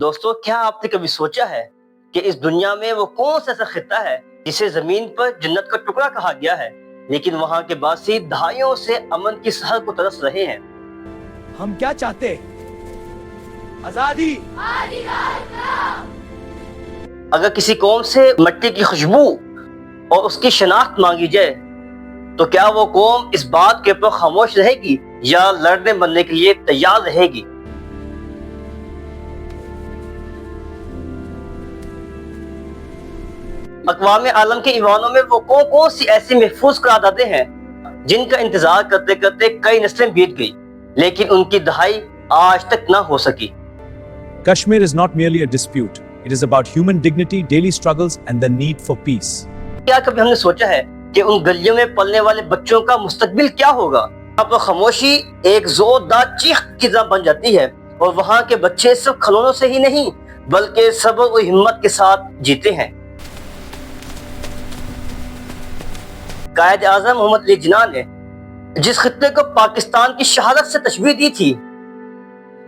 دوستو، کیا آپ نے کبھی سوچا ہے کہ اس دنیا میں وہ کون سا ایسا خطہ ہے جسے زمین پر جنت کا ٹکڑا کہا گیا ہے، لیکن وہاں کے باسی دہائیوں سے امن کی سرحد کو ترس رہے ہیں؟ ہم کیا چاہتے؟ آزادی۔ اگر کسی قوم سے مٹی کی خوشبو اور اس کی شناخت مانگی جائے تو کیا وہ قوم اس بات کے اوپر خاموش رہے گی یا لڑنے بننے کے لیے تیار رہے گی؟ اقوام عالم کے ایوانوں میں وہ کون سی ایسی محفوظ قراردادیں ہیں جن کا انتظار کرتے کرتے کئی نسلیں بیت گئی، لیکن ان کی دہائی آج تک نہ ہو سکی۔ Kashmir is not merely a dispute. It is about human dignity, daily struggles, and the need for peace. کیا کبھی ہم نے سوچا ہے کہ ان گلیوں میں پلنے والے بچوں کا مستقبل کیا ہوگا؟ وہاں پر خاموشی ایک زوردار چیخ کی طرح بن جاتی ہے، اور وہاں کے بچے صرف کھلونوں سے ہی نہیں بلکہ صبر و ہمت کے ساتھ جیتے ہیں۔ قائد اعظم محمد علی جناح نے جس خطے کو پاکستان کی شہادت سے تشبیہ دی تھی،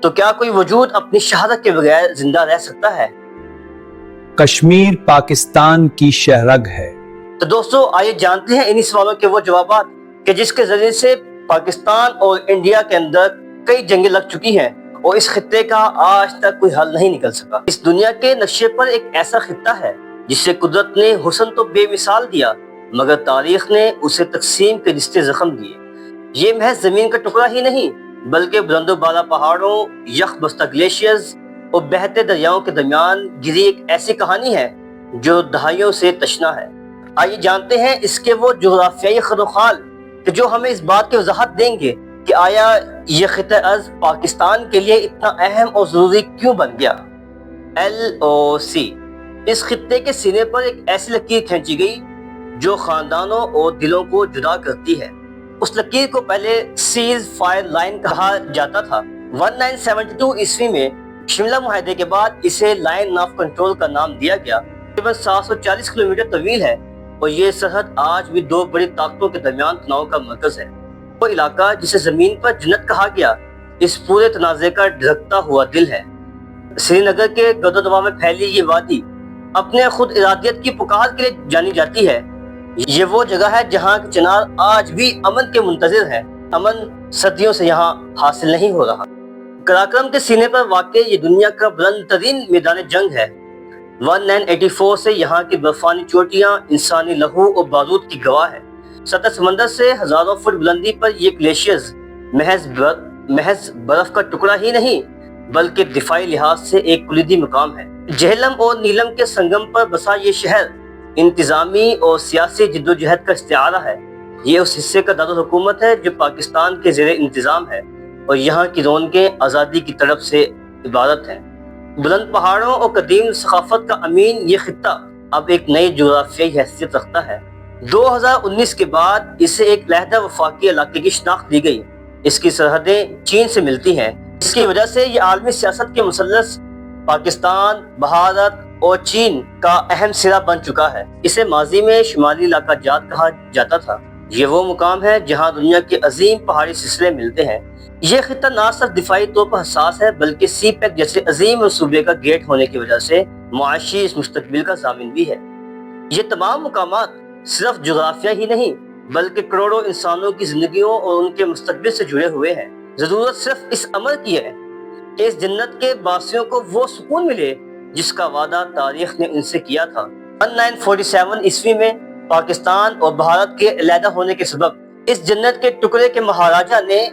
تو کیا کوئی وجود اپنی شہادت کے بغیر زندہ رہ سکتا ہے؟ کشمیر پاکستان کی شہرگ ہے۔ تو دوستو، آئیے جانتے ہیں انہی سوالوں کے وہ جوابات کہ جس کے ذریعے سے پاکستان اور انڈیا کے اندر کئی جنگیں لگ چکی ہیں اور اس خطے کا آج تک کوئی حل نہیں نکل سکا۔ اس دنیا کے نقشے پر ایک ایسا خطہ ہے جسے قدرت نے حسن تو بے مثال دیا، مگر تاریخ نے اسے تقسیم کے رشتے زخم دیے۔ یہ محض زمین کا ٹکڑا ہی نہیں بلکہ بلند و بالا پہاڑوں، یخ بستہ گلیشیئرز اور بہتے دریاؤں کے درمیان گری ایک ایسی کہانی ہے جو دہائیوں سے تشنا ہے۔ آئیے جانتے ہیں اس کے وہ جغرافیائی خد و خال کہ جو ہمیں اس بات کی وضاحت دیں گے کہ آیا یہ خطہ ارض پاکستان کے لیے اتنا اہم اور ضروری کیوں بن گیا۔ LOC اس خطے کے سینے پر ایک ایسی لکیر کھینچی گئی جو خاندانوں اور دلوں کو جدا کرتی ہے۔ اس لکیر کو پہلے سیز فائر لائن کہا جاتا تھا۔ 1972 عیسوی میں شملہ معاہدے کے بعد اسے لائن آف کنٹرول کا نام دیا گیا۔ تقریباً 740 کلومیٹر طویل ہے اور یہ سرحد آج بھی دو بڑی طاقتوں کے درمیان تناؤ کا مرکز ہے۔ وہ علاقہ جسے زمین پر جنت کہا گیا اس پورے تنازع کا دھڑکتا ہوا دل ہے۔ سری نگر کے گرد و نواح میں پھیلی یہ وادی اپنے خود ارادیت کی پکار کے لیے جانی جاتی ہے۔ یہ وہ جگہ ہے جہاں کے چنار آج بھی امن کے منتظر ہے۔ امن صدیوں سے یہاں حاصل نہیں ہو رہا۔ قراقرم کے سینے پر واقع یہ دنیا کا بلند ترین میدان جنگ ہے۔ 1984 سے یہاں کی برفانی چوٹیاں انسانی لہو اور بارود کی گواہ ہے۔ سطح سمندر سے ہزاروں فٹ بلندی پر یہ گلیشیئرز محض برف کا ٹکڑا ہی نہیں بلکہ دفاعی لحاظ سے ایک کلیدی مقام ہے۔ جہلم اور نیلم کے سنگم پر بسا یہ شہر انتظامی اور سیاسی جدوجہد کا استعارہ ہے۔ یہ اس حصے کا دارالحکومت ہے جو پاکستان کے زیر انتظام ہے اور یہاں کی رونقیں آزادی کی طرف سے عبارت ہیں۔ بلند پہاڑوں اور قدیم ثقافت کا امین یہ خطہ اب ایک نئی جغرافیائی حیثیت رکھتا ہے۔ 2019 کے بعد اسے ایک علیحدہ وفاقی علاقے کی شناخت دی گئی۔ اس کی سرحدیں چین سے ملتی ہیں۔ اس کی وجہ سے یہ عالمی سیاست کے مثلث پاکستان، بھارت اور چین کا اہم سرا بن چکا ہے۔ اسے ماضی میں شمالی علاقہ جات کہا جاتا تھا۔ یہ وہ مقام ہے جہاں دنیا کے عظیم پہاڑی سلسلے ملتے ہیں۔ یہ خطہ نہ صرف دفاعی طور پر حساس ہے بلکہ سی پیک جیسے عظیم منصوبے کا گیٹ ہونے کی وجہ سے معاشی اس مستقبل کا ضامن بھی ہے۔ یہ تمام مقامات صرف جغرافیہ ہی نہیں بلکہ کروڑوں انسانوں کی زندگیوں اور ان کے مستقبل سے جڑے ہوئے ہیں۔ ضرورت صرف اس عمل کی ہے کہ اس جنت کے باسیوں کو وہ سکون ملے جس کا وعدہ تاریخ نے ان سے کیا تھا۔ 1947 عیسوی میں پاکستان اور بھارت کے علیحدہ ہونے کے سبب اس جنت کے ٹکڑے کے مہاراجا نے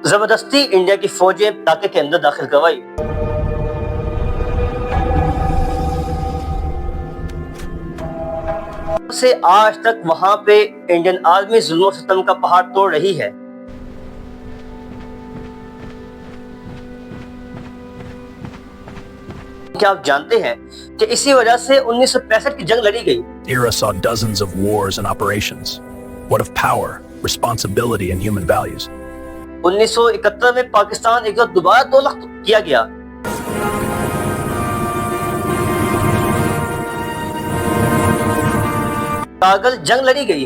زبردستی انڈیا کی فوجیں علاقے کے اندر داخل کروائی۔ سے آج تک وہاں پہ انڈین آرمی ظلم و ستم کا پہاڑ توڑ رہی ہے۔ کیا آپ جانتے ہیں کہ اسی وجہ سے 1965 کی جنگ لڑی گئی؟ Era saw dozens of wars and operations. What of power, responsibility and human values? 1971 میں پاکستان ایک بار دوبارہ دو لخت کیا گیا۔ کارگل جنگ لڑی گئی۔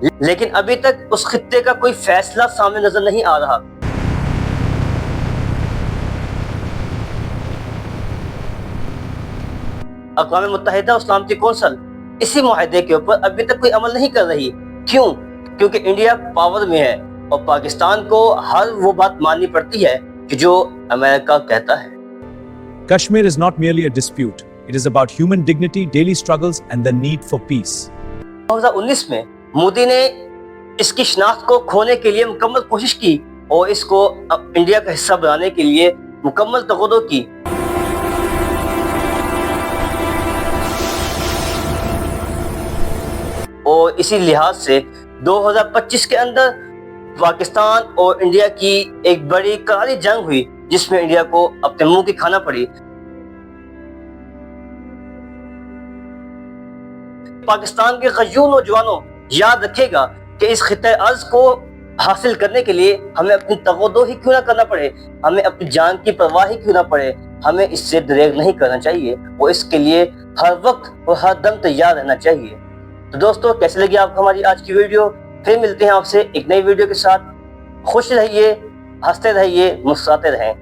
لیکن ابھی تک اس خطے کا کوئی فیصلہ سامنے نظر نہیں آ رہا۔ اقوام متحدہ اور سلامتی کونسل اسی معاہدے کے اوپر ابھی تک کوئی عمل نہیں کر رہی۔ کیوں؟ کیونکہ انڈیا پاور میں ہے اور پاکستان کو ہر وہ بات ماننی پڑتی ہے کہ جو امریکہ کہتا ہے۔ Kashmir is not merely a dispute. It is about human dignity, daily struggles, and the need for peace. 2019 میں مودی نے اس کی شناخت کو کھونے کے لیے مکمل کوشش کی اور اس کو انڈیا کا حصہ بنانے کے لیے مکمل تقدو کی۔ اور اسی لحاظ سے 2025 کے اندر پاکستان اور انڈیا کی ایک بڑی کراری جنگ ہوئی جس میں انڈیا کو اپنے منہ کی کھانا پڑی۔ پاکستان کے غیور نوجوانوں یاد رکھے گا کہ اس خطۂ ارض کو حاصل کرنے کے لیے ہمیں اپنی تقدو ہی کیوں نہ کرنا پڑے، ہمیں اپنی جان کی پرواہ ہی کیوں نہ پڑے، ہمیں اس سے دریغ نہیں کرنا چاہیے اور اس کے لیے ہر وقت اور ہر دم تیار رہنا چاہیے۔ تو دوستو، کیسے لگی آپ کو ہماری آج کی ویڈیو؟ پھر ملتے ہیں آپ سے ایک نئی ویڈیو کے ساتھ۔ خوش رہیے، ہنستے رہیے، مسکراتے رہیں۔